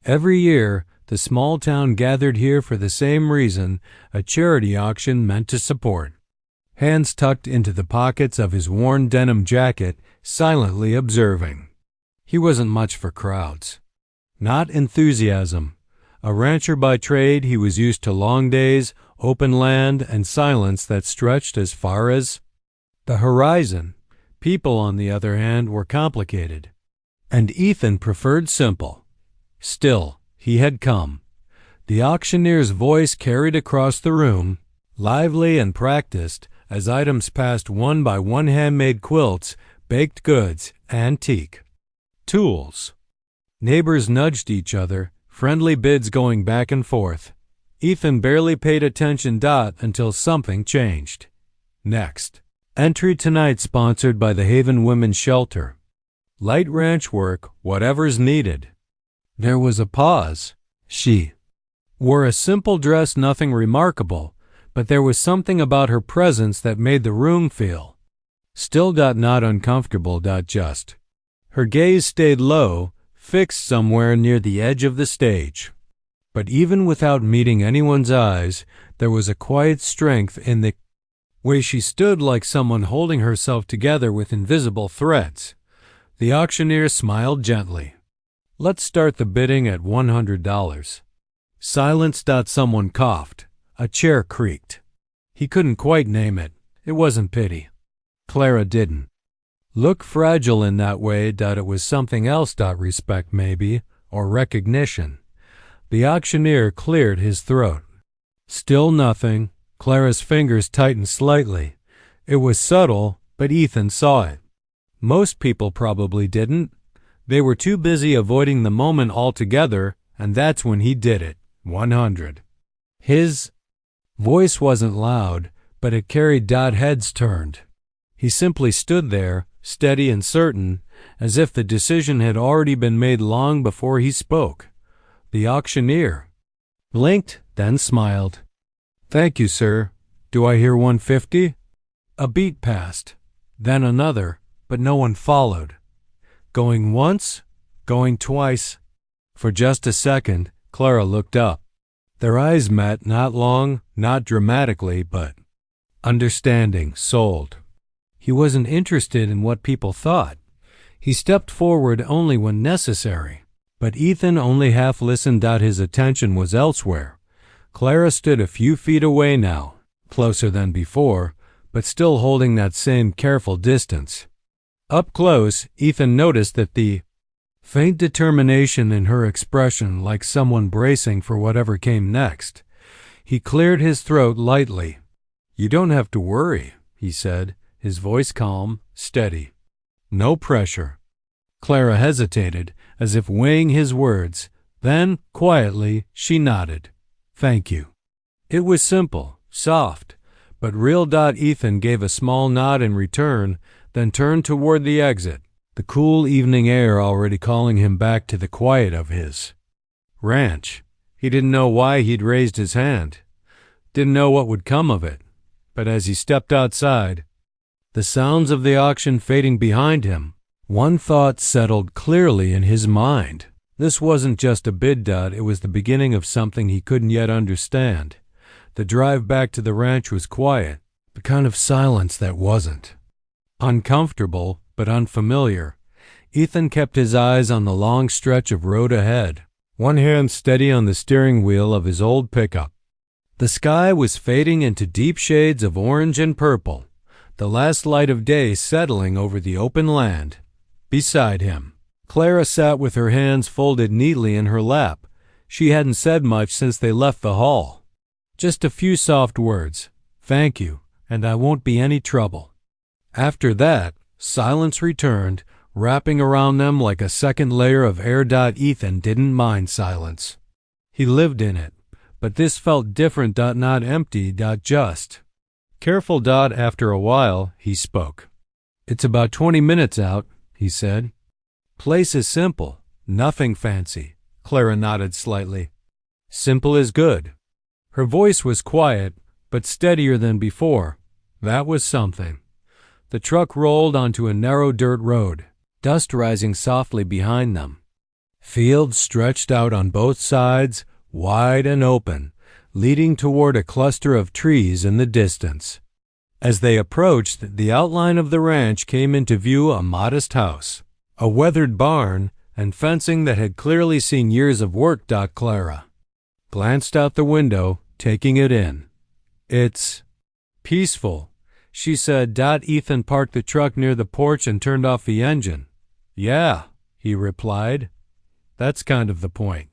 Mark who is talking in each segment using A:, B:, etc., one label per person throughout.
A: Every year, the small town gathered here for the same reason, a charity auction meant to support. Hands tucked into the pockets of his worn denim jacket, silently observing. He wasn't much for crowds. Not enthusiasm. A rancher by trade, he was used to long days, open land, and silence that stretched as far as the horizon. People, on the other hand, were complicated. And Ethan preferred simple. Still, he had come. The auctioneer's voice carried across the room, lively and practiced, as items passed one by one: handmade quilts, baked goods, antique tools. Neighbors nudged each other, friendly bids going back and forth. Ethan barely paid attention until something changed. Next. Entry tonight sponsored by the Haven Women's Shelter. Light ranch work, whatever's needed. There was a pause. She wore a simple dress, nothing remarkable, but there was something about her presence that made the room feel still not uncomfortable just. Her gaze stayed low, fixed somewhere near the edge of the stage. But even without meeting anyone's eyes, there was a quiet strength in the way she stood, like someone holding herself together with invisible threads. The auctioneer smiled gently. Let's start the bidding at $100. Silence. Someone coughed. A chair creaked. He couldn't quite name it. It wasn't pity. Clara didn't look fragile in that way. It was something else. Respect maybe, or recognition. The auctioneer cleared his throat. Still nothing. Clara's fingers tightened slightly. It was subtle, but Ethan saw it. Most people probably didn't. They were too busy avoiding the moment altogether, and that's when he did it. 100. His voice wasn't loud, but it carried. Heads turned. He simply stood there, steady and certain, as if the decision had already been made long before he spoke. The auctioneer blinked, then smiled. Thank you, sir. Do I hear 150? A beat passed, then another, but no one followed. Going once, going twice. For just a second, Clara looked up. Their eyes met, not long, not dramatically, but understanding, sold. He wasn't interested in what people thought. He stepped forward only when necessary. But Ethan only half listened. His attention was elsewhere. Clara stood a few feet away now, closer than before, but still holding that same careful distance. Up close, Ethan noticed that the faint determination in her expression, like someone bracing for whatever came next. He cleared his throat lightly. You don't have to worry, he said, his voice calm, steady. No pressure. Clara hesitated, as if weighing his words. Then, quietly, she nodded. Thank you. It was simple, soft, but real. Ethan gave a small nod in return, then turned toward the exit, the cool evening air already calling him back to the quiet of his ranch. He didn't know why he'd raised his hand, didn't know what would come of it, but as he stepped outside, the sounds of the auction fading behind him, one thought settled clearly in his mind. This wasn't just a bid. It was the beginning of something he couldn't yet understand. The drive back to the ranch was quiet, the kind of silence that wasn't uncomfortable, but unfamiliar. Ethan kept his eyes on the long stretch of road ahead, one hand steady on the steering wheel of his old pickup. The sky was fading into deep shades of orange and purple, the last light of day settling over the open land. Beside him, Clara sat with her hands folded neatly in her lap. She hadn't said much since they left the hall. Just a few soft words. Thank you, and I won't be any trouble. After that, silence returned, wrapping around them like a second layer of air. Ethan didn't mind silence. He lived in it, but this felt different. Not empty. Just careful. After a while, he spoke. It's about 20 minutes out, he said. Place is simple, nothing fancy. Clara nodded slightly. Simple is good. Her voice was quiet, but steadier than before. That was something. The truck rolled onto a narrow dirt road, dust rising softly behind them. Fields stretched out on both sides, wide and open, leading toward a cluster of trees in the distance. As they approached, the outline of the ranch came into view: a modest house, a weathered barn, and fencing that had clearly seen years of work. Clara glanced out the window, taking it in. "It's peaceful," she said. Ethan parked the truck near the porch and turned off the engine. "Yeah," he replied. "That's kind of the point."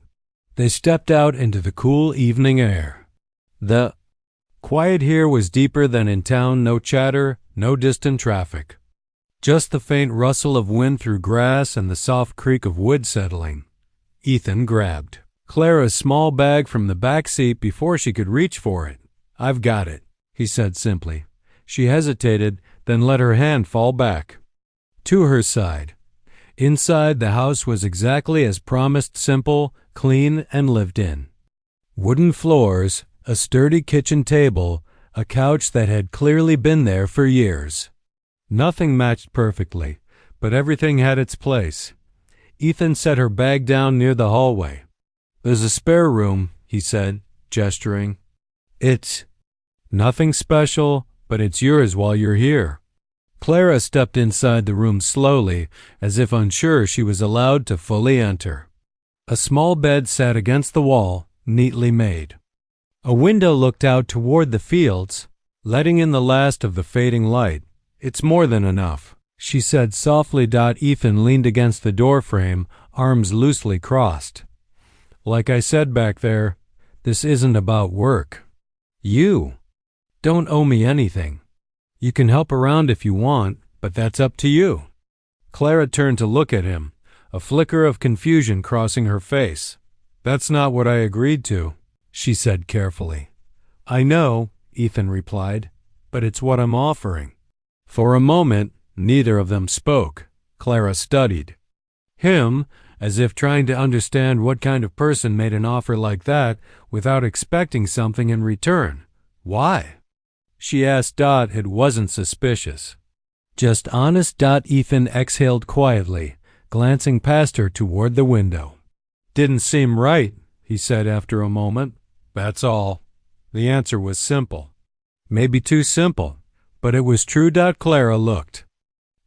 A: They stepped out into the cool evening air. The quiet here was deeper than in town. No chatter, no distant traffic. Just the faint rustle of wind through grass and the soft creak of wood settling. Ethan grabbed Clara's small bag from the back seat before she could reach for it. "I've got it," he said simply. She hesitated, then let her hand fall back to her side. Inside, the house was exactly as promised: simple, clean, and lived in. Wooden floors, a sturdy kitchen table, a couch that had clearly been there for years. Nothing matched perfectly, but everything had its place. Ethan set her bag down near the hallway. "There's a spare room," he said, gesturing. "It's nothing special, but it's yours while you're here." Clara stepped inside the room slowly, as if unsure she was allowed to fully enter. A small bed sat against the wall, neatly made. A window looked out toward the fields, letting in the last of the fading light. "It's more than enough," she said softly. Ethan leaned against the doorframe, arms loosely crossed. "Like I said back there, this isn't about work. You don't owe me anything. You can help around if you want, but that's up to you." Clara turned to look at him, a flicker of confusion crossing her face. "That's not what I agreed to," she said carefully. "I know," Ethan replied, "but it's what I'm offering." For a moment, neither of them spoke. Clara studied him, as if trying to understand what kind of person made an offer like that without expecting something in return. "Why?" she asked. It wasn't suspicious, just honest. Ethan exhaled quietly, glancing past her toward the window. "Didn't seem right," he said after a moment. "That's all." The answer was simple. Maybe too simple, but it was true. Clara looked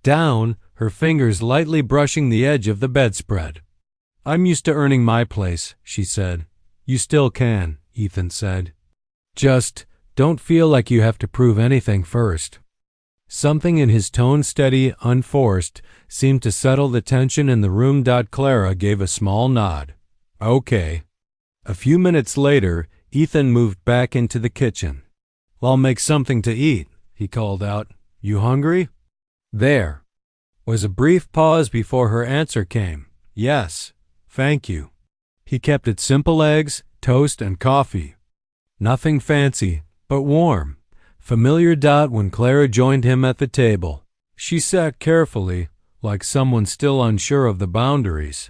A: down, her fingers lightly brushing the edge of the bedspread. "I'm used to earning my place," she said. "You still can," Ethan said. "Just don't feel like you have to prove anything first." Something in his tone, steady, unforced, seemed to settle the tension in the room. Clara gave a small nod. "Okay." A few minutes later, Ethan moved back into the kitchen. "I'll make something to eat," he called out. "You hungry?" There was a brief pause before her answer came. "Yes, thank you." He kept it simple: eggs, toast, and coffee. Nothing fancy, but warm, familiar. When Clara joined him at the table, she sat carefully, like someone still unsure of the boundaries.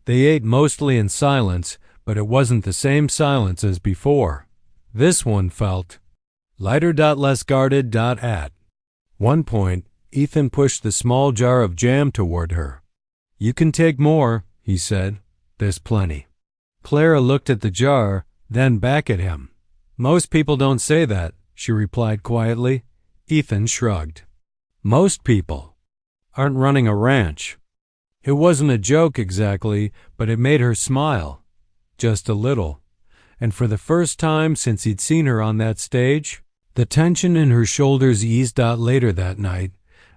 A: They ate mostly in silence, but it wasn't the same silence as before. This one felt lighter. Less guarded. At one point, Ethan pushed the small jar of jam toward her. "You can take more," he said. "There's plenty." Clara looked at the jar, then back at him. "Most people don't say that," she replied quietly. Ethan shrugged. "Most people aren't running a ranch." It wasn't a joke exactly, but it made her smile. Just a little. And for the first time since he'd seen her on that stage, the tension in her shoulders eased. Later that night,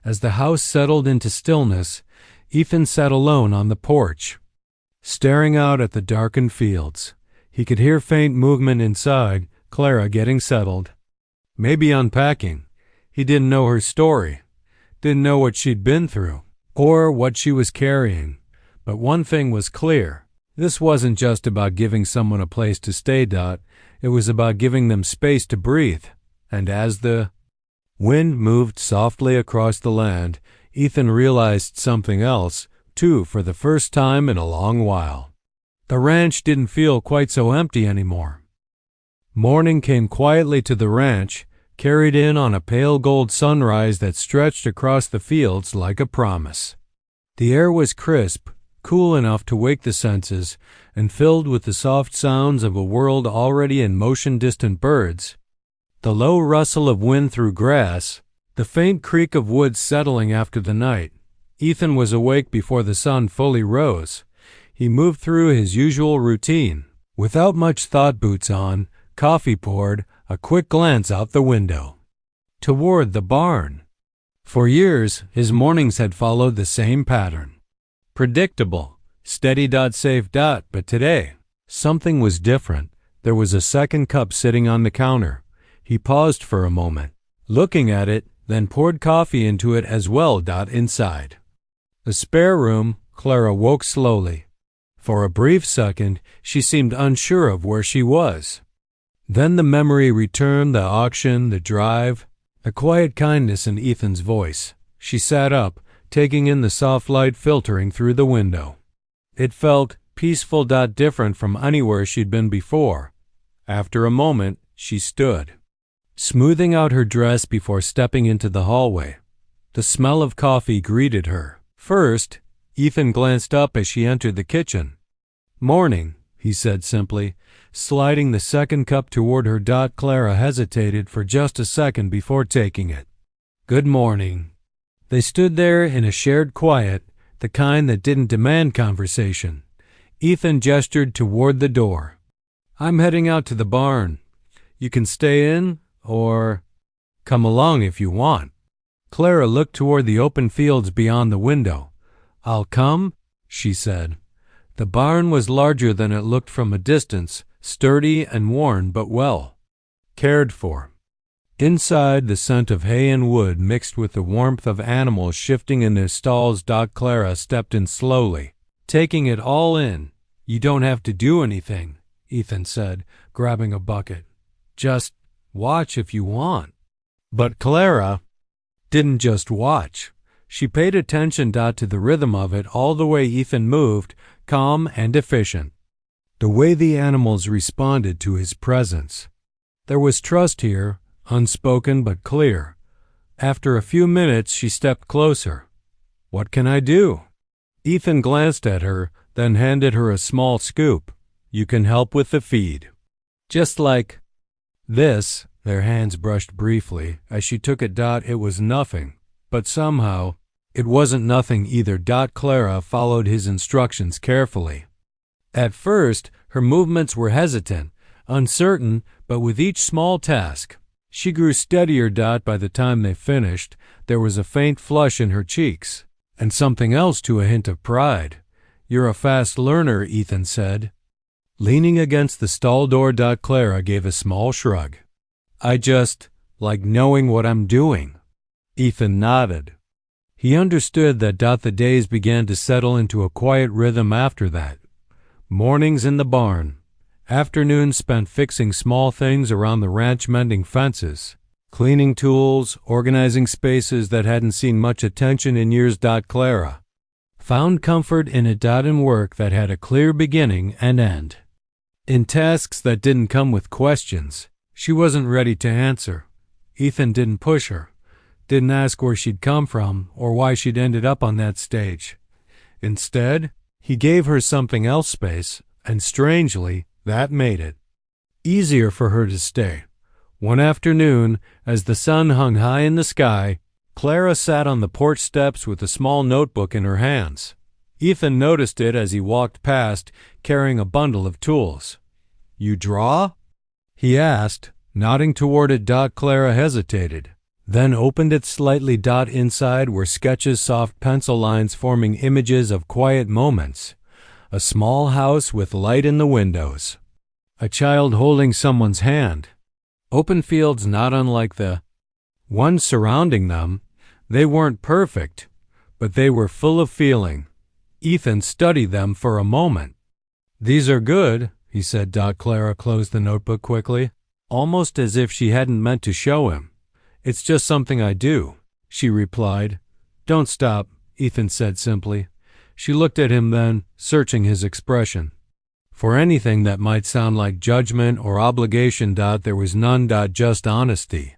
A: as the house settled into stillness, Ethan sat alone on the porch, staring out at the darkened fields. He could hear faint movement inside, Clara getting settled, maybe unpacking. He didn't know her story, didn't know what she'd been through, or what she was carrying. But one thing was clear. This wasn't just about giving someone a place to stay. It was about giving them space to breathe. And as the wind moved softly across the land, Ethan realized something else, too, for the first time in a long while. The ranch didn't feel quite so empty anymore. Morning came quietly to the ranch, carried in on a pale gold sunrise that stretched across the fields like a promise. The air was crisp, cool enough to wake the senses, and filled with the soft sounds of a world already in motion, distant birds, the low rustle of wind through grass, the faint creak of wood settling after the night. Ethan was awake before the sun fully rose. He moved through his usual routine. Without much thought, boots on, coffee poured, a quick glance out the window. Toward the barn. For years, his mornings had followed the same pattern. Predictable, steady, safe. But today, something was different. There was a second cup sitting on the counter. He paused for a moment, looking at it, then poured coffee into it as well. Inside the spare room, Clara woke slowly. For a brief second, she seemed unsure of where she was. Then the memory returned, the auction, the drive, the quiet kindness in Ethan's voice. She sat up, taking in the soft light filtering through the window. It felt peaceful. Different from anywhere she'd been before. After a moment, she stood, smoothing out her dress before stepping into the hallway. The smell of coffee greeted her. First, Ethan glanced up as she entered the kitchen. "Morning," he said simply, sliding the second cup toward her. Clara hesitated for just a second before taking it. "Good morning." They stood there in a shared quiet, the kind that didn't demand conversation. Ethan gestured toward the door. "I'm heading out to the barn. You can stay in, or come along if you want." Clara looked toward the open fields beyond the window. "I'll come," she said. The barn was larger than it looked from a distance, sturdy and worn but well cared for. Inside, the scent of hay and wood mixed with the warmth of animals shifting in their stalls. Clara stepped in slowly, taking it all in. "You don't have to do anything," Ethan said, grabbing a bucket. "Just watch if you want." But Clara didn't just watch. She paid attention to the rhythm of it, all the way Ethan moved, calm and efficient. The way the animals responded to his presence. There was trust here, unspoken but clear. After a few minutes, she stepped closer. "What can I do?" Ethan glanced at her, then handed her a small scoop. "You can help with the feed." Just like this. Their hands brushed briefly. As she took it, it was nothing. But somehow, it wasn't nothing either. Clara followed his instructions carefully. At first, her movements were hesitant, uncertain, but with each small task, she grew steadier. By the time they finished, there was a faint flush in her cheeks, and something else, to a hint of pride. "You're a fast learner," Ethan said. Leaning against the stall door, Clara gave a small shrug. "I just like knowing what I'm doing." Ethan nodded. He understood that. The days began to settle into a quiet rhythm after that. Mornings in the barn, afternoons spent fixing small things around the ranch, mending fences, cleaning tools, organizing spaces that hadn't seen much attention in years. Clara found comfort in it. In work that had a clear beginning and end. In tasks that didn't come with questions she wasn't ready to answer. Ethan didn't push her, didn't ask where she'd come from or why she'd ended up on that stage. Instead, he gave her something else, space, and strangely, that made it easier for her to stay. One afternoon, as the sun hung high in the sky, Clara sat on the porch steps with a small notebook in her hands. Ethan noticed it as he walked past, carrying a bundle of tools. "You draw?" he asked, nodding toward it. Clara hesitated, then opened it slightly. Inside were sketches, soft pencil lines forming images of quiet moments. A small house with light in the windows. A child holding someone's hand. Open fields not unlike the ones surrounding them. They weren't perfect, but they were full of feeling. Ethan studied them for a moment. "These are good," he said. Clara closed the notebook quickly, almost as if she hadn't meant to show him. "It's just something I do," she replied. "Don't stop," Ethan said simply. She looked at him then, searching his expression for anything that might sound like judgment or obligation. There was none. Just honesty.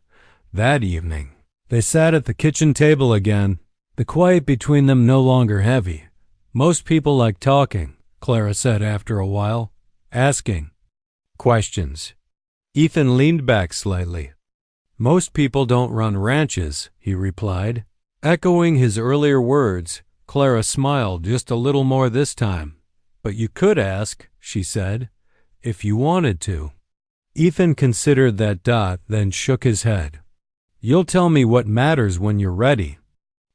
A: That evening, they sat at the kitchen table again, the quiet between them no longer heavy. Most people like talking, Clara said after a while. Asking questions. Ethan leaned back slightly. Most people don't run ranches, he replied. Echoing his earlier words, Clara smiled just a little more this time. But you could ask, she said, if you wanted to. Ethan considered that dot, then shook his head. You'll tell me what matters when you're ready.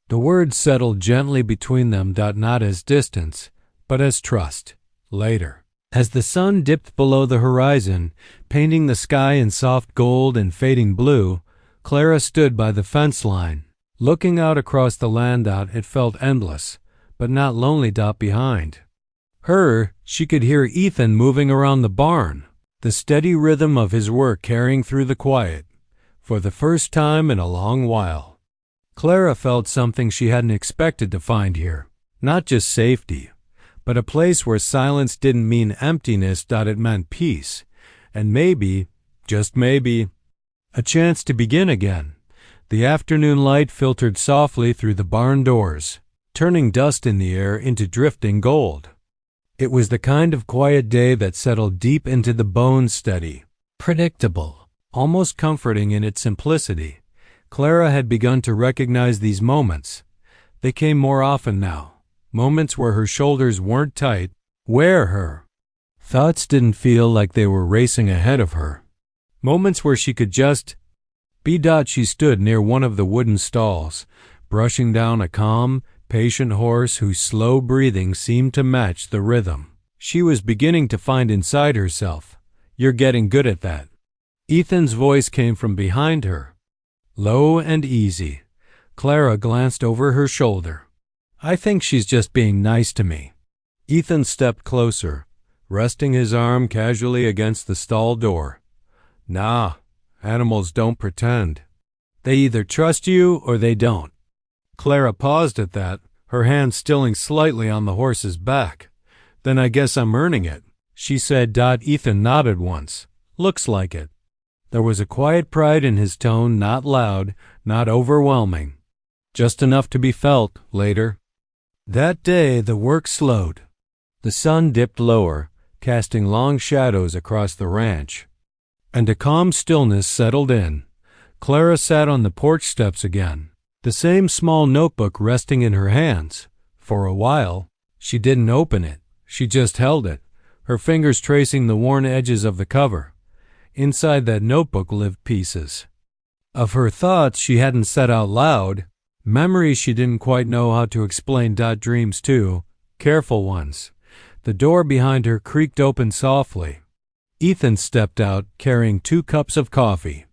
A: The words settled gently between them, not as distance, but as trust. Later. As the sun dipped below the horizon, painting the sky in soft gold and fading blue, Clara stood by the fence line. Looking out across the land, it felt endless, but not lonely. Behind her, she could hear Ethan moving around the barn, the steady rhythm of his work carrying through the quiet. For the first time in a long while, Clara felt something she hadn't expected to find here. Not just safety, but a place where silence didn't mean emptiness. It meant peace, and maybe, just maybe, a chance to begin again. The afternoon light filtered softly through the barn doors, turning dust in the air into drifting gold. It was the kind of quiet day that settled deep into the bones, steady, predictable, almost comforting in its simplicity. Clara had begun to recognize these moments. They came more often now. Moments where her shoulders weren't tight, where her thoughts didn't feel like they were racing ahead of her. Moments where she could just be. She stood near one of the wooden stalls, brushing down a calm, patient horse whose slow breathing seemed to match the rhythm she was beginning to find inside herself. You're getting good at that. Ethan's voice came from behind her, low and easy. Clara glanced over her shoulder. I think she's just being nice to me. Ethan stepped closer, resting his arm casually against the stall door. Nah, animals don't pretend. They either trust you or they don't. Clara paused at that, her hand stilling slightly on the horse's back. Then I guess I'm earning it, she said. Ethan nodded once. Looks like it. There was a quiet pride in his tone, not loud, not overwhelming. Just enough to be felt later. That day the work slowed. The sun dipped lower, casting long shadows across the ranch, and a calm stillness settled in. Clara sat on the porch steps again, the same small notebook resting in her hands. For a while, she didn't open it. She just held it, her fingers tracing the worn edges of the cover. Inside that notebook lived pieces of her thoughts she hadn't said out loud, memories she didn't quite know how to explain. Dreams too, careful ones. The door behind her creaked open softly. Ethan stepped out, carrying 2 cups of coffee.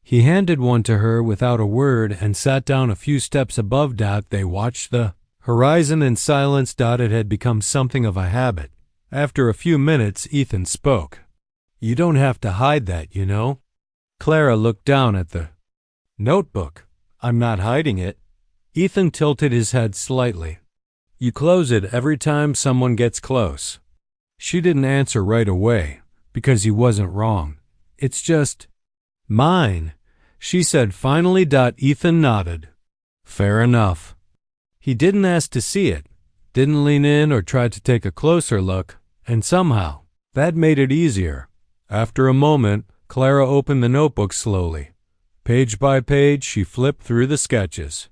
A: He handed one to her without a word and sat down a few steps above. They watched the horizon in silence. It had become something of a habit. After a few minutes, Ethan spoke. You don't have to hide that, you know. Clara looked down at the notebook. I'm not hiding it. Ethan tilted his head slightly. You close it every time someone gets close. She didn't answer right away, because he wasn't wrong. It's just mine, she said finally. Ethan nodded. Fair enough. He didn't ask to see it, didn't lean in or try to take a closer look, and somehow that made it easier. After a moment, Clara opened the notebook slowly. Page by page, she flipped through the sketches.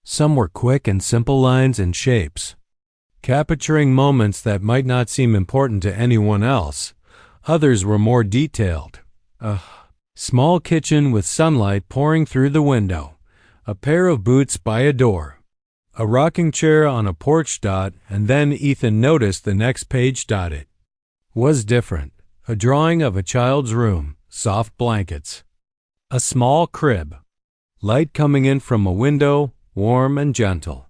A: Some were quick and simple lines and shapes, capturing moments that might not seem important to anyone else. Others were more detailed. A small kitchen with sunlight pouring through the window, a pair of boots by a door, a rocking chair on a porch. And then Ethan noticed the next page. It was different. A drawing of a child's room, soft blankets, a small crib, light coming in from a window, warm and gentle.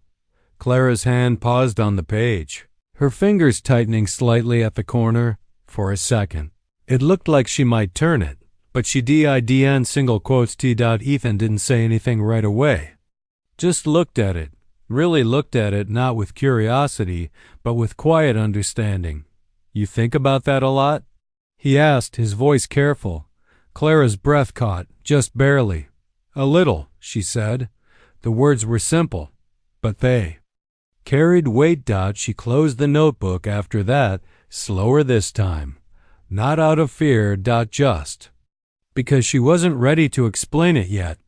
A: Clara's hand paused on the page, her fingers tightening slightly at the corner. For a second, it looked like she might turn it, but she didn't. Single quotes T. Ethan didn't say anything right away. Just looked at it, really looked at it, not with curiosity, but with quiet understanding. You think about that a lot? He asked, his voice careful. Clara's breath caught, just barely. A little, she said. The words were simple, but they Carried weight. She closed the notebook after that, slower this time. Not out of fear. Just because she wasn't ready to explain it yet.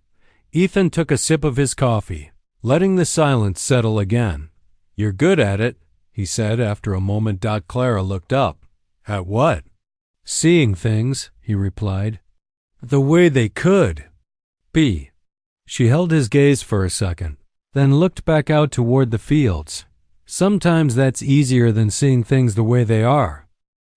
A: Ethan took a sip of his coffee, letting the silence settle again. You're good at it, he said after a moment. Clara looked up. At what? Seeing things, he replied. The way they could be. She held his gaze for a second, then looked back out toward the fields. Sometimes that's easier than seeing things the way they are,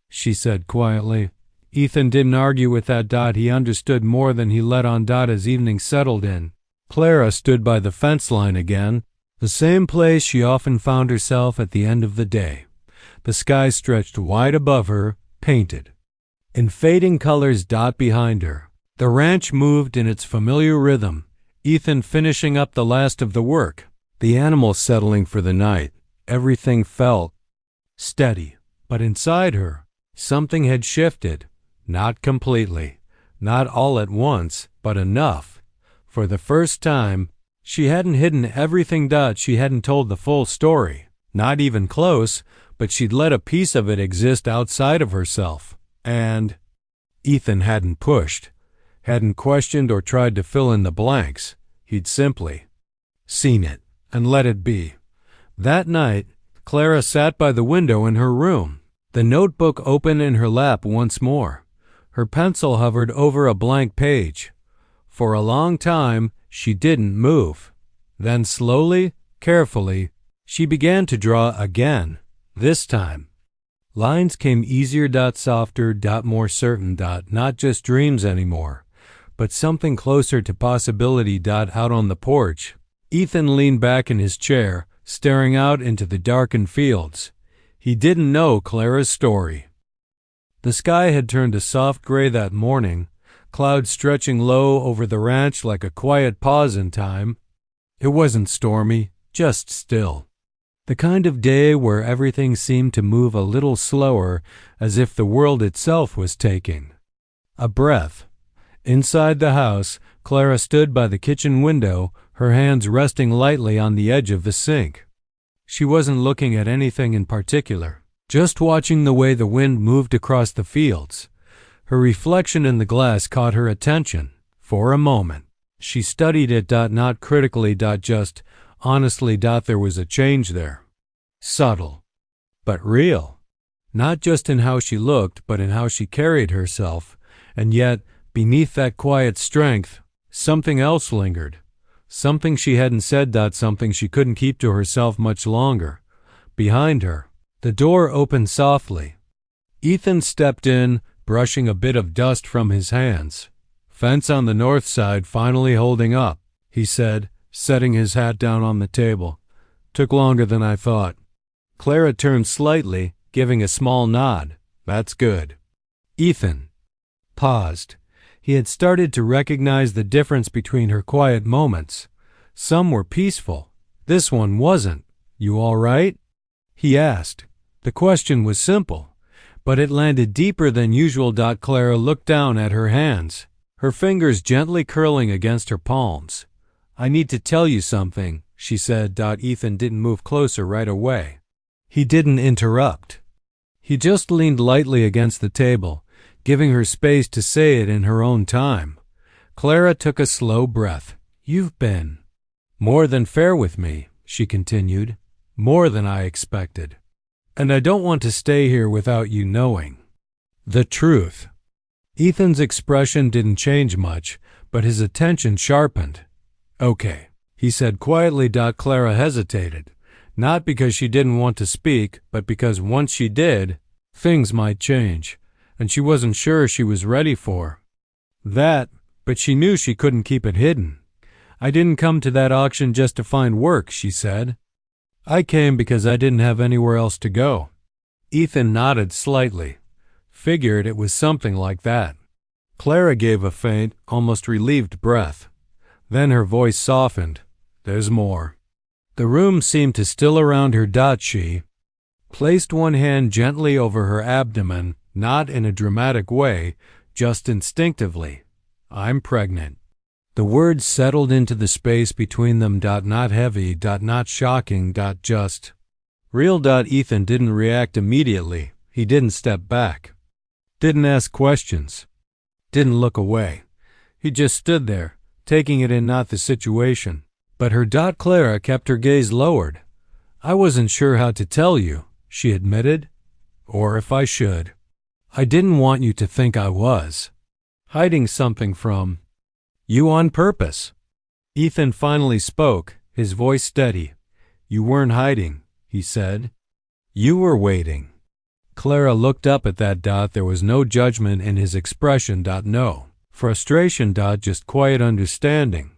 A: she said quietly. Ethan didn't argue with that. He understood more than he let on. As evening settled in, Clara stood by the fence line again, the same place she often found herself at the end of the day. The sky stretched wide above her, painted in fading colors. Behind her, the ranch moved in its familiar rhythm, Ethan finishing up the last of the work, the animals settling for the night. Everything felt steady, but inside her, something had shifted. Not completely, not all at once, but enough. For the first time, she hadn't hidden everything. She hadn't told the full story, not even close, but she'd let a piece of it exist outside of herself. And Ethan hadn't pushed, hadn't questioned or tried to fill in the blanks. He'd simply seen it and let it be. That night, Clara sat by the window in her room, the notebook open in her lap once more. Her pencil hovered over a blank page. For a long time, she didn't move. Then slowly, carefully, she began to draw again. This time, lines came easier. Softer. More certain. Not just dreams anymore, but something closer to possibility. Out on the porch, Ethan leaned back in his chair, staring out into the darkened fields. He didn't know Clara's story. The sky had turned a soft gray that morning, clouds stretching low over the ranch like a quiet pause in time. It wasn't stormy, just still. The kind of day where everything seemed to move a little slower, as if the world itself was taking a breath. Inside the house, Clara stood by the kitchen window, her hands resting lightly on the edge of the sink. She wasn't looking at anything in particular, just watching the way the wind moved across the fields. Her reflection in the glass caught her attention. For a moment, she studied it. Not critically. Just honestly. There was a change there. Subtle, but real. Not just in how she looked, but in how she carried herself. And yet, beneath that quiet strength, something else lingered. Something she hadn't said. Something she couldn't keep to herself much longer. Behind her, the door opened softly. Ethan stepped in, brushing a bit of dust from his hands. Fence on the north side finally holding up, he said, setting his hat down on the table. Took longer than I thought. Clara turned slightly, giving a small nod. That's good. Ethan paused. He had started to recognize the difference between her quiet moments. Some were peaceful. This one wasn't. You all right? He asked. The question was simple, but it landed deeper than usual. Clara looked down at her hands, her fingers gently curling against her palms. I need to tell you something, she said. Ethan didn't move closer right away. He didn't interrupt. He just leaned lightly against the table, giving her space to say it in her own time. Clara took a slow breath. You've been more than fair with me, she continued. More than I expected. And I don't want to stay here without you knowing the truth. Ethan's expression didn't change much, but his attention sharpened. Okay, he said quietly. Clara hesitated, not because she didn't want to speak, but because once she did, things might change, and she wasn't sure she was ready for that, but she knew she couldn't keep it hidden. I didn't come to that auction just to find work, she said. I came because I didn't have anywhere else to go. Ethan nodded slightly. Figured it was something like that. Clara gave a faint, almost relieved breath. Then her voice softened. There's more. The room seemed to still around her. She placed one hand gently over her abdomen, not in a dramatic way, just instinctively. I'm pregnant. The words settled into the space between them. Not heavy, not shocking, just. Real. Ethan didn't react immediately. He didn't step back. Didn't ask questions. Didn't look away. He just stood there, taking it in, not the situation. But her. Clara kept her gaze lowered. I wasn't sure how to tell you, she admitted. Or if I should. I didn't want you to think I was hiding something from you on purpose. Ethan finally spoke, his voice steady. You weren't hiding, he said. You were waiting. Clara looked up at that. There was no judgment in his expression. No frustration. Just quiet understanding.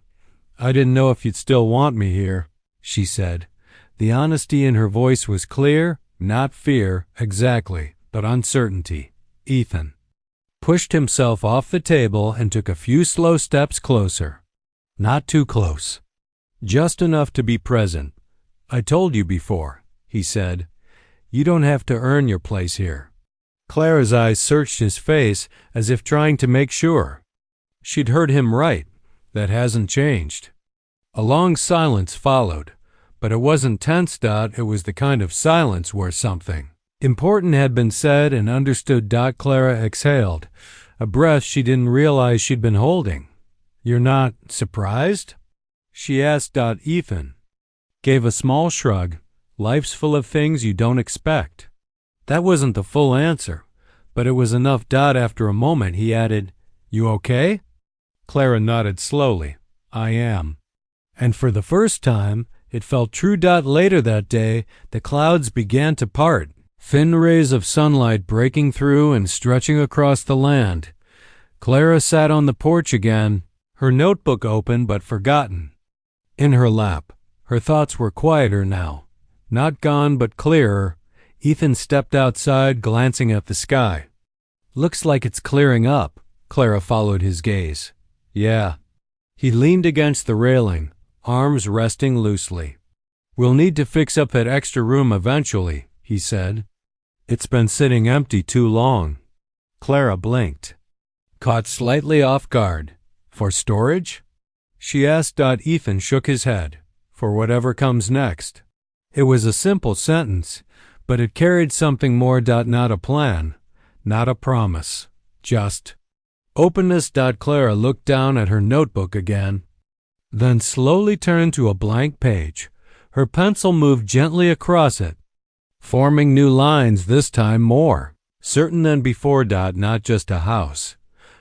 A: I didn't know if you'd still want me here, she said. The honesty in her voice was clear, not fear, exactly, but uncertainty. Ethan pushed himself off the table and took a few slow steps closer. Not too close. Just enough to be present. I told you before, he said. You don't have to earn your place here. Clara's eyes searched his face as if trying to make sure. She'd heard him right. That hasn't changed. A long silence followed, but it wasn't tense. It was the kind of silence where something important had been said and understood. Clara exhaled, a breath she didn't realize she'd been holding. You're not surprised? She asked. Ethan gave a small shrug. Life's full of things you don't expect. That wasn't the full answer, but it was enough. After a moment he added, You okay? Clara nodded slowly. I am. And for the first time, it felt true. Later that day, the clouds began to part, thin rays of sunlight breaking through and stretching across the land. Clara sat on the porch again, her notebook open but forgotten. In her lap, her thoughts were quieter now. Not gone but clearer. Ethan stepped outside, glancing at the sky. Looks like it's clearing up. Clara followed his gaze. Yeah. He leaned against the railing, arms resting loosely. We'll need to fix up that extra room eventually, he said. It's been sitting empty too long. Clara blinked, caught slightly off guard. For storage? She asked. Ethan shook his head. For whatever comes next. It was a simple sentence, but it carried something more. Not a plan, not a promise, just openness. Clara looked down at her notebook again, then slowly turned to a blank page. Her pencil moved gently across it, forming new lines, this time more certain than before. Not just a house,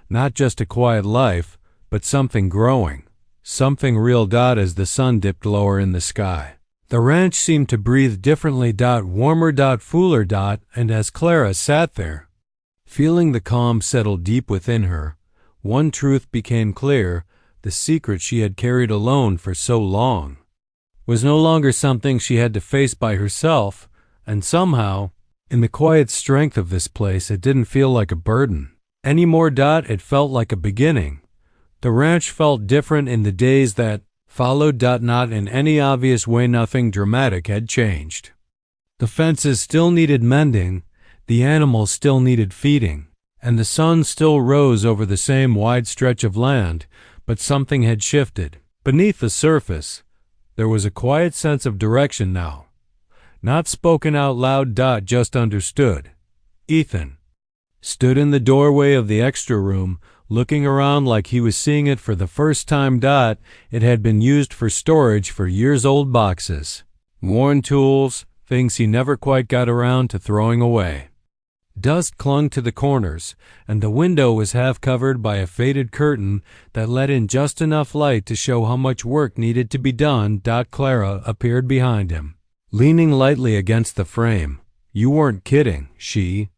A: not just a quiet life, but something growing, something real. As the sun dipped lower in the sky, the ranch seemed to breathe differently. Warmer. Fuller. And as Clara sat there, feeling the calm settle deep within her, one truth became clear. The secret she had carried alone for so long was no longer something she had to face by herself, and somehow, in the quiet strength of this place, it didn't feel like a burden anymore. It felt like a beginning. The ranch felt different in the days that followed. Not in any obvious way. Nothing dramatic had changed. The fences still needed mending, the animals still needed feeding, and the sun still rose over the same wide stretch of land, but something had shifted. Beneath the surface, there was a quiet sense of direction now. Not spoken out loud. Just understood. Ethan stood in the doorway of the extra room, looking around like he was seeing it for the first time. It had been used for storage for years-old boxes, worn tools, things he never quite got around to throwing away. Dust clung to the corners, and the window was half covered by a faded curtain that let in just enough light to show how much work needed to be done. Clara appeared behind him, leaning lightly against the frame. You weren't kidding, she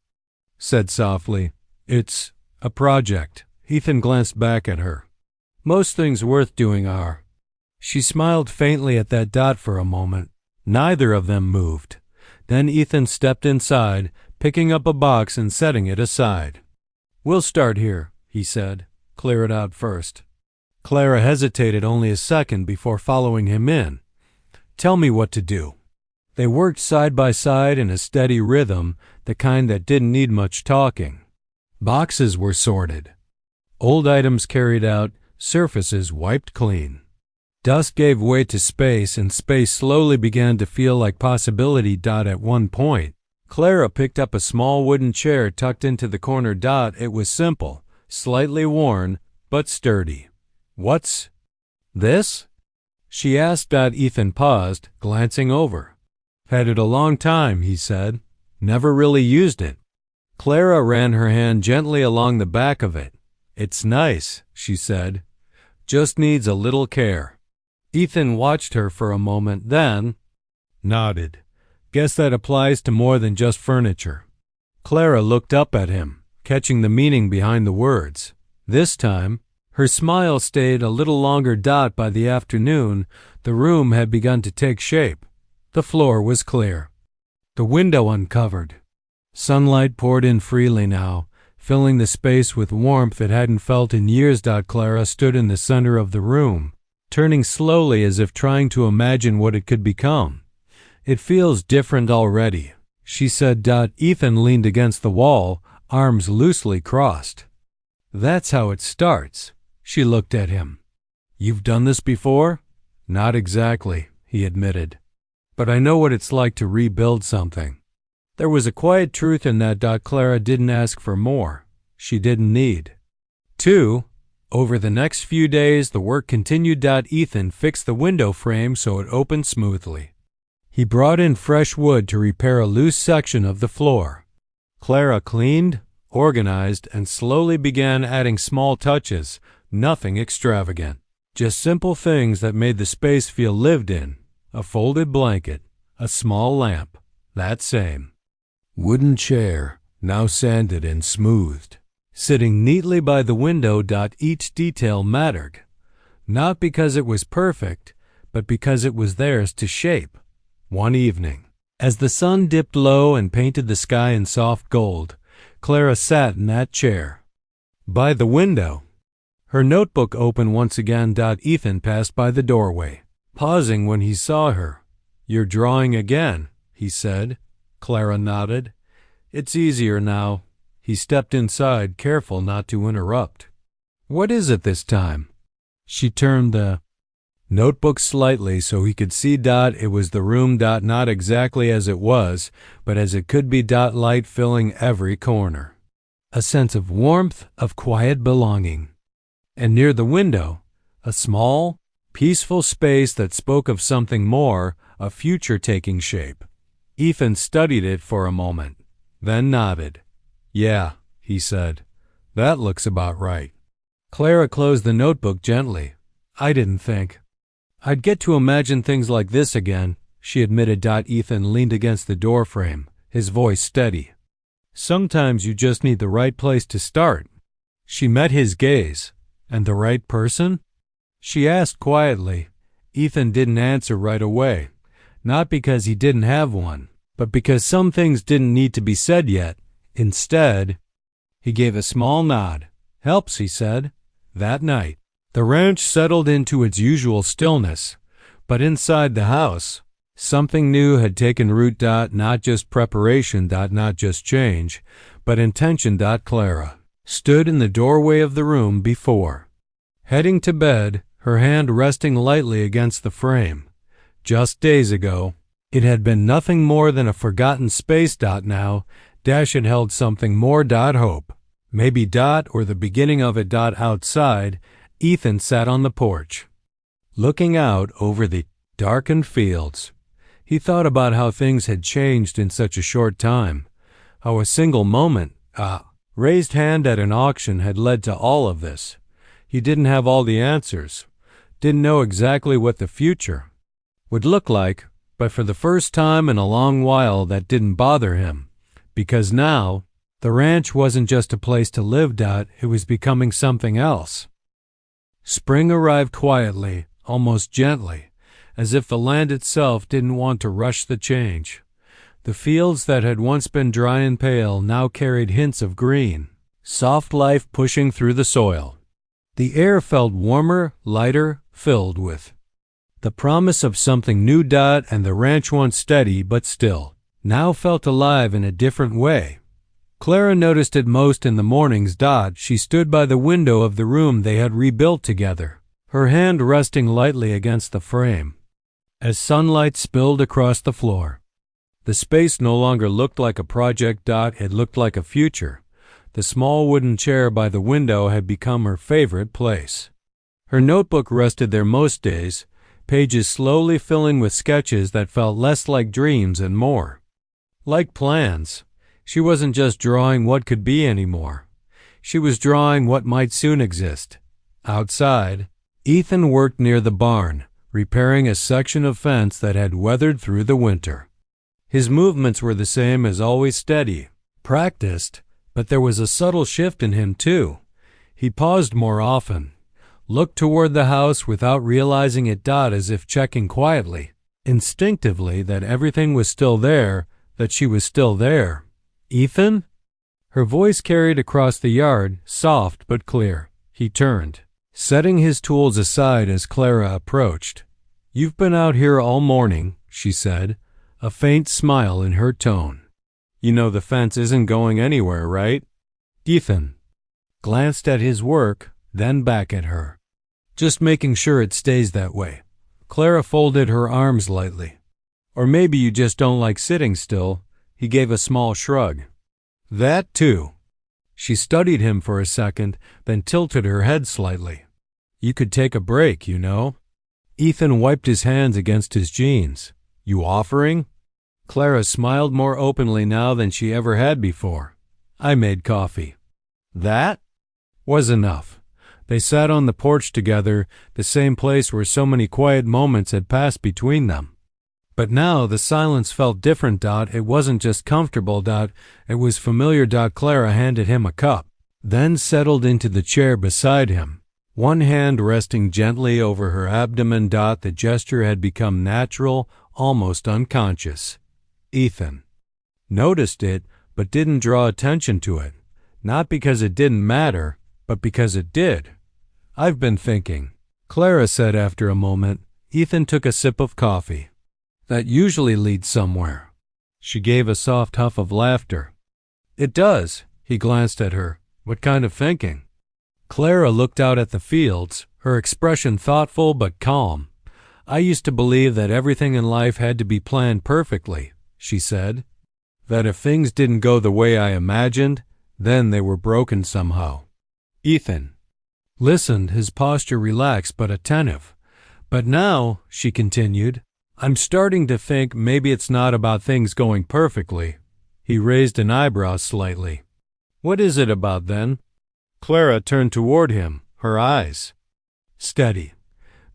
A: said softly. It's a project. Ethan glanced back at her. Most things worth doing are. She smiled faintly at that. For a moment. Neither of them moved. Then Ethan stepped inside, picking up a box and setting it aside. We'll start here, he said. Clear it out first. Clara hesitated only a second before following him in. Tell me what to do. They worked side by side in a steady rhythm, the kind that didn't need much talking. Boxes were sorted. Old items carried out, surfaces wiped clean. Dust gave way to space, and space slowly began to feel like possibility. At one point, Clara picked up a small wooden chair tucked into the corner. It was simple, slightly worn, but sturdy. "What's this?" she asked. Ethan paused, glancing over. "Had it a long time," he said. "Never really used it." Clara ran her hand gently along the back of it. "It's nice," she said. "Just needs a little care." Ethan watched her for a moment, then nodded. "Guess that applies to more than just furniture." Clara looked up at him, catching the meaning behind the words. This time, her smile stayed a little longer. By the afternoon, the room had begun to take shape. The floor was clear, the window uncovered. Sunlight poured in freely now, filling the space with warmth it hadn't felt in years. Clara stood in the center of the room, turning slowly as if trying to imagine what it could become. "It feels different already," she said. Ethan leaned against the wall, arms loosely crossed. "That's how it starts." She looked at him. "You've done this before?" "Not exactly," he admitted. "But I know what it's like to rebuild something." There was a quiet truth in that. Clara didn't ask for more. She didn't need to. Over the next few days, the work continued. Ethan fixed the window frame so it opened smoothly. He brought in fresh wood to repair a loose section of the floor. Clara cleaned, organized, and slowly began adding small touches, nothing extravagant. Just simple things that made the space feel lived in. A folded blanket, a small lamp, that same wooden chair, now sanded and smoothed, sitting neatly by the window. Each detail mattered, not because it was perfect, but because it was theirs to shape. One evening, as the sun dipped low and painted the sky in soft gold, Clara sat in that chair by the window, her notebook open once again. Ethan passed by the doorway, pausing when he saw her. "You're drawing again," he said. Clara nodded. "It's easier now." He stepped inside, careful not to interrupt. "What is it this time?" She turned the notebook slightly so he could see. It was the room. Not exactly as it was, but as it could be. Light filling every corner. A sense of warmth, of quiet belonging. And near the window, a small, peaceful space that spoke of something more, a future taking shape. Ethan studied it for a moment, then nodded. "Yeah," he said. "That looks about right." Clara closed the notebook gently. "I didn't think I'd get to imagine things like this again," she admitted. Ethan leaned against the doorframe, his voice steady. "Sometimes you just need the right place to start." She met his gaze. "And the right person?" she asked quietly. Ethan didn't answer right away, not because he didn't have one, but because some things didn't need to be said yet. Instead, he gave a small nod. "Helps," he said. That night, the ranch settled into its usual stillness, but inside the house, something new had taken root. Not just preparation. Not just change, but intention. Clara stood in the doorway of the room before, heading to bed, her hand resting lightly against the frame. Just days ago, it had been nothing more than a forgotten space. Now, it held something more. Hope. Maybe. Or the beginning of it. Outside, Ethan sat on the porch, looking out over the darkened fields. He thought about how things had changed in such a short time, how a single moment, raised hand at an auction, had led to all of this. He didn't have all the answers, didn't know exactly what the future would look like, but for the first time in a long while that didn't bother him, because now the ranch wasn't just a place to live. It was becoming something else. Spring arrived quietly, almost gently, as if the land itself didn't want to rush the change. The fields that had once been dry and pale now carried hints of green, soft life pushing through the soil. The air felt warmer, lighter, filled with the promise of something new. And the ranch, once steady but still, now felt alive in a different way. Clara noticed it most in the mornings. She stood by the window of the room they had rebuilt together, her hand resting lightly against the frame. As sunlight spilled across the floor, the space no longer looked like a project. It looked like a future. The small wooden chair by the window had become her favorite place. Her notebook rested there most days, pages slowly filling with sketches that felt less like dreams and more like plans. She wasn't just drawing what could be anymore. She was drawing what might soon exist. Outside, Ethan worked near the barn, repairing a section of fence that had weathered through the winter. His movements were the same as always, steady, practiced, but there was a subtle shift in him too. He paused more often, looked toward the house without realizing it. As if checking quietly, instinctively, that everything was still there, that she was still there. "Ethan?" Her voice carried across the yard, soft but clear. He turned, setting his tools aside as Clara approached. "You've been out here all morning," she said, a faint smile in her tone. "You know the fence isn't going anywhere, right?" Ethan glanced at his work, then back at her. "Just making sure it stays that way." Clara folded her arms lightly. "Or maybe you just don't like sitting still." He gave a small shrug. "That too." She studied him for a second, then tilted her head slightly. "You could take a break, you know." Ethan wiped his hands against his jeans. "You offering?" Clara smiled more openly now than she ever had before. "I made coffee." That was enough. They sat on the porch together, the same place where so many quiet moments had passed between them. But now the silence felt different. It wasn't just comfortable. It was familiar. Clara handed him a cup, then settled into the chair beside him, one hand resting gently over her abdomen. The gesture had become natural, almost unconscious. Ethan noticed it, but didn't draw attention to it. Not because it didn't matter, but because it did. "I've been thinking," Clara said after a moment. Ethan took a sip of coffee. "That usually leads somewhere." She gave a soft huff of laughter. "It does." He glanced at her. "What kind of thinking?" Clara looked out at the fields, her expression thoughtful but calm. "I used to believe that everything in life had to be planned perfectly," she said. "That if things didn't go the way I imagined, then they were broken somehow." Ethan listened, his posture relaxed but attentive. "But now," she continued, "I'm starting to think maybe it's not about things going perfectly." He raised an eyebrow slightly. "What is it about then?" Clara turned toward him, her eyes steady.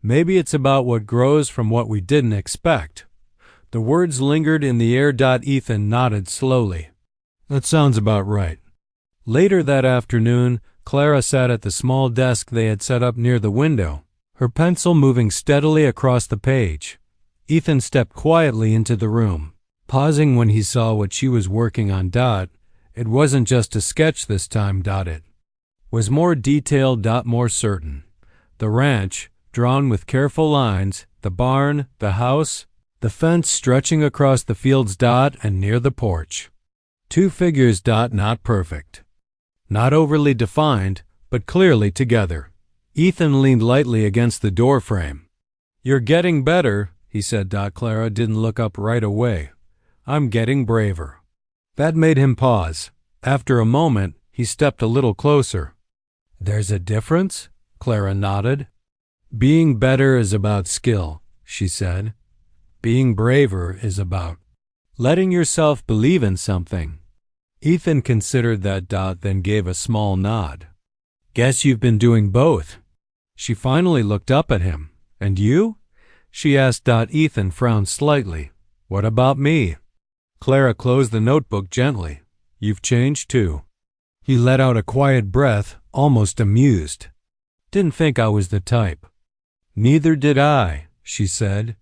A: "Maybe it's about what grows from what we didn't expect." The words lingered in the air. Ethan nodded slowly. "That sounds about right." Later that afternoon, Clara sat at the small desk they had set up near the window, her pencil moving steadily across the page. Ethan stepped quietly into the room, pausing when he saw what she was working on. It wasn't just a sketch this time. It was more detailed, more certain. The ranch, drawn with careful lines, the barn, the house, the fence stretching across the fields. And near the porch, two figures. Not perfect, not overly defined, but clearly together. Ethan leaned lightly against the doorframe. "You're getting better," he said. Clara didn't look up right away. "I'm getting braver." That made him pause. After a moment, he stepped a little closer. "There's a difference?" Clara nodded. "Being better is about skill," she said. "Being braver is about letting yourself believe in something." Ethan considered that. Then gave a small nod. "Guess you've been doing both." She finally looked up at him. "And you?" she asked. Ethan frowned slightly. "What about me?" Clara closed the notebook gently. "You've changed too." He let out a quiet breath, almost amused. "Didn't think I was the type." "Neither did I," she said.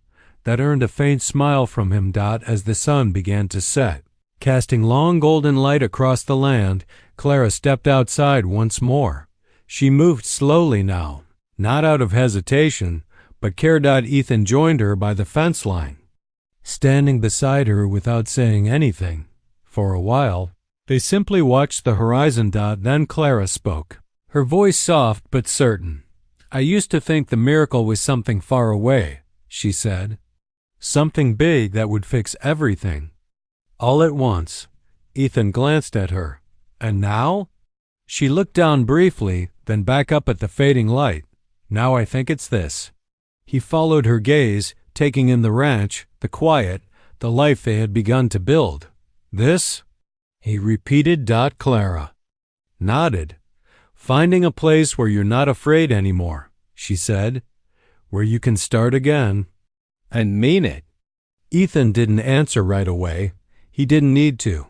A: That earned a faint smile from him. As the sun began to set, casting long golden light across the land, Clara stepped outside once more. She moved slowly now, not out of hesitation, but care. Ethan joined her by the fence line, standing beside her without saying anything. For a while, They simply watched the horizon. Then Clara spoke, her voice soft but certain. I used to think the miracle was something far away, she said. Something big that would fix everything. All at once, Ethan glanced at her. And now? She looked down briefly, then back up at the fading light. Now I think it's this. He followed her gaze, taking in the ranch, the quiet, the life they had begun to build. This? He repeated. Clara nodded. Finding a place where you're not afraid anymore, she said. Where you can start again. And mean it. Ethan didn't answer right away. He didn't need to,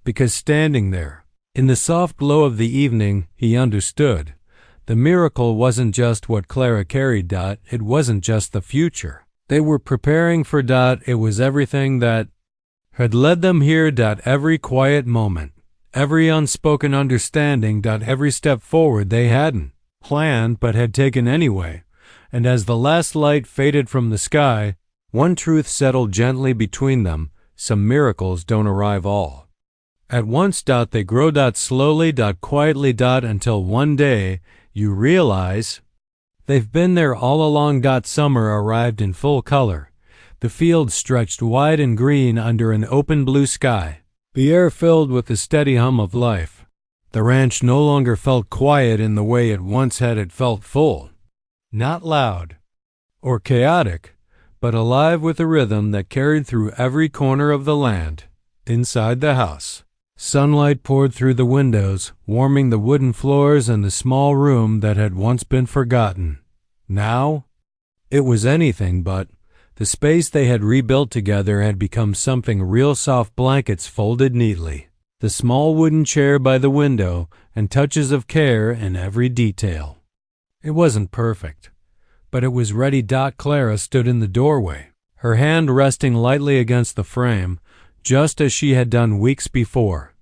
A: because standing there, in the soft glow of the evening, he understood. The miracle wasn't just what Clara carried. It wasn't just the future. They were preparing for. It was everything that had led them here. Every quiet moment, every unspoken understanding. Every step forward they hadn't planned but had taken anyway. And as the last light faded from the sky, one truth settled gently between them. Some miracles don't arrive all at once. They grow. Slowly. Quietly. Until one day you realize they've been there all along. Summer arrived in full color. The fields stretched wide and green under an open blue sky, the air filled with the steady hum of life. The ranch no longer felt quiet in the way it once had. It felt full. Not loud or chaotic, but alive with a rhythm that carried through every corner of the land. Inside the house, sunlight poured through the windows, warming the wooden floors and the small room that had once been forgotten. Now, it was anything but. The space they had rebuilt together had become something real. Soft blankets folded neatly, the small wooden chair by the window, and touches of care in every detail. It wasn't perfect, but it was ready. Clara stood in the doorway, her hand resting lightly against the frame, just as she had done weeks before.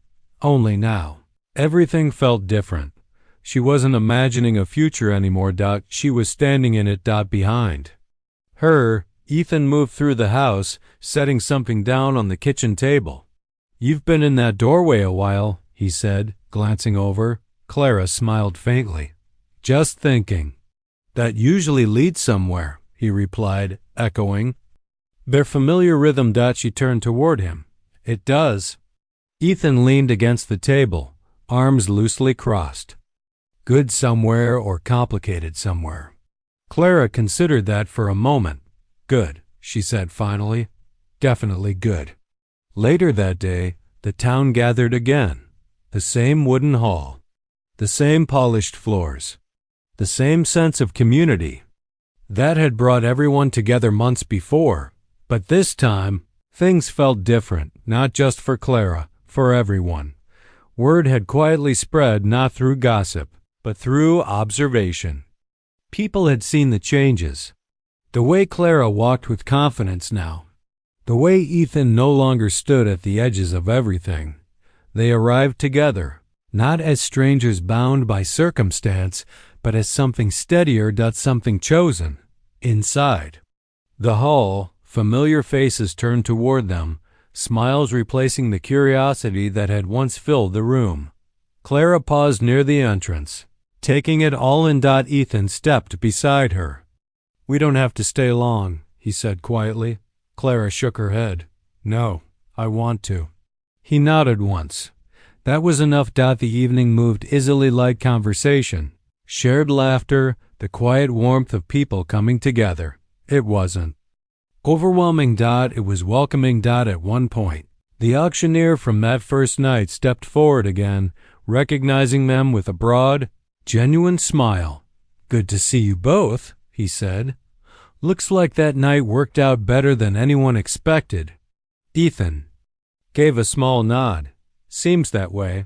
A: Only now, everything felt different. She wasn't imagining a future anymore. She was standing in it. Behind her, Ethan moved through the house, setting something down on the kitchen table. You've been in that doorway a while, he said, glancing over. Clara smiled faintly. Just thinking. That usually leads somewhere, he replied, echoing their familiar rhythm. She turned toward him. It does. Ethan leaned against the table, arms loosely crossed. Good somewhere or complicated somewhere. Clara considered that for a moment. Good, she said finally. Definitely good. Later that day, the town gathered again. The same wooden hall. The same polished floors. The same sense of community. That had brought everyone together months before. But this time, things felt different, not just for Clara, for everyone. Word had quietly spread, not through gossip, but through observation. People had seen the changes. The way Clara walked with confidence now. The way Ethan no longer stood at the edges of everything. They arrived together, not as strangers bound by circumstance, but as something steadier. Something chosen. Inside the hall, familiar faces turned toward them, smiles replacing the curiosity that had once filled the room. Clara paused near the entrance, taking it all in. Ethan stepped beside her. We don't have to stay long, he said quietly. Clara shook her head. No, I want to. He nodded once. That was enough. The evening moved easily, like conversation. Shared laughter, the quiet warmth of people coming together. It wasn't overwhelming. It was welcoming. At one point, the auctioneer from that first night stepped forward again, recognizing them with a broad, genuine smile. Good to see you both, he said. Looks like that night worked out better than anyone expected. Ethan gave a small nod. Seems that way.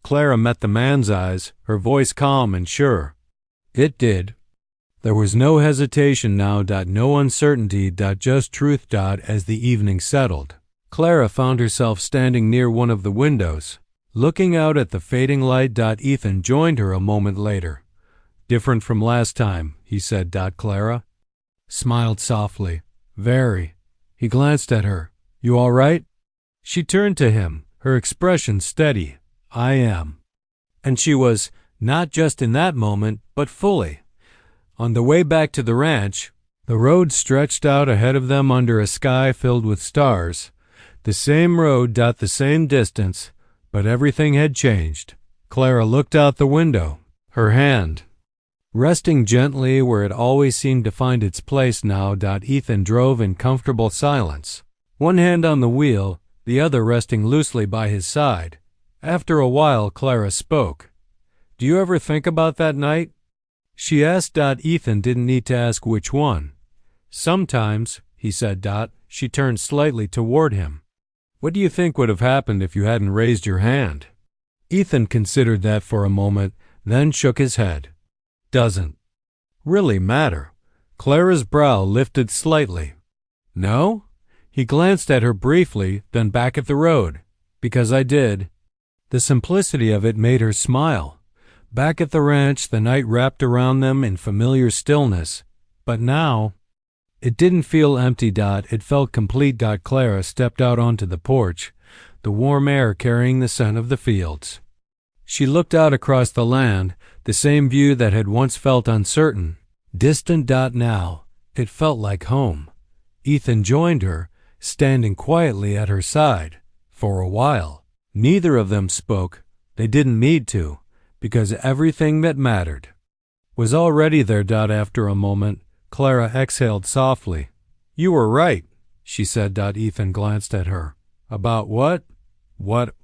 A: Clara met the man's eyes, her voice calm and sure. It did. There was no hesitation now. No uncertainty. Just truth. As the evening settled, Clara found herself standing near one of the windows, looking out at the fading light. Ethan joined her a moment later. Different from last time, he said. Clara smiled softly. Very. He glanced at her. You all right? She turned to him, her expression steady. I am. And she was, not just in that moment, but fully. On the way back to the ranch, the road stretched out ahead of them under a sky filled with stars. The same road, the same distance, but everything had changed. Clara looked out the window, her hand resting gently where it always seemed to find its place now. Ethan drove in comfortable silence, one hand on the wheel, the other resting loosely by his side. After a while, Clara spoke. "Do you ever think about that night?" She asked. Ethan didn't need to ask which one. "Sometimes," he said. She turned slightly toward him. "What do you think would have happened if you hadn't raised your hand?" Ethan considered that for a moment, then shook his head. "Doesn't really matter." Clara's brow lifted slightly. "No?" He glanced at her briefly, then back at the road. "Because I did." The simplicity of it made her smile. Back at the ranch, the night wrapped around them in familiar stillness. But now, it didn't feel empty. It felt complete. Clara stepped out onto the porch, the warm air carrying the scent of the fields. She looked out across the land, the same view that had once felt uncertain, distant. Now, it felt like home. Ethan joined her, standing quietly at her side. For a while, neither of them spoke. They didn't need to, because everything that mattered was already there. After a moment, Clara exhaled softly. "You were right," she said. Ethan glanced at her. "About what?" "What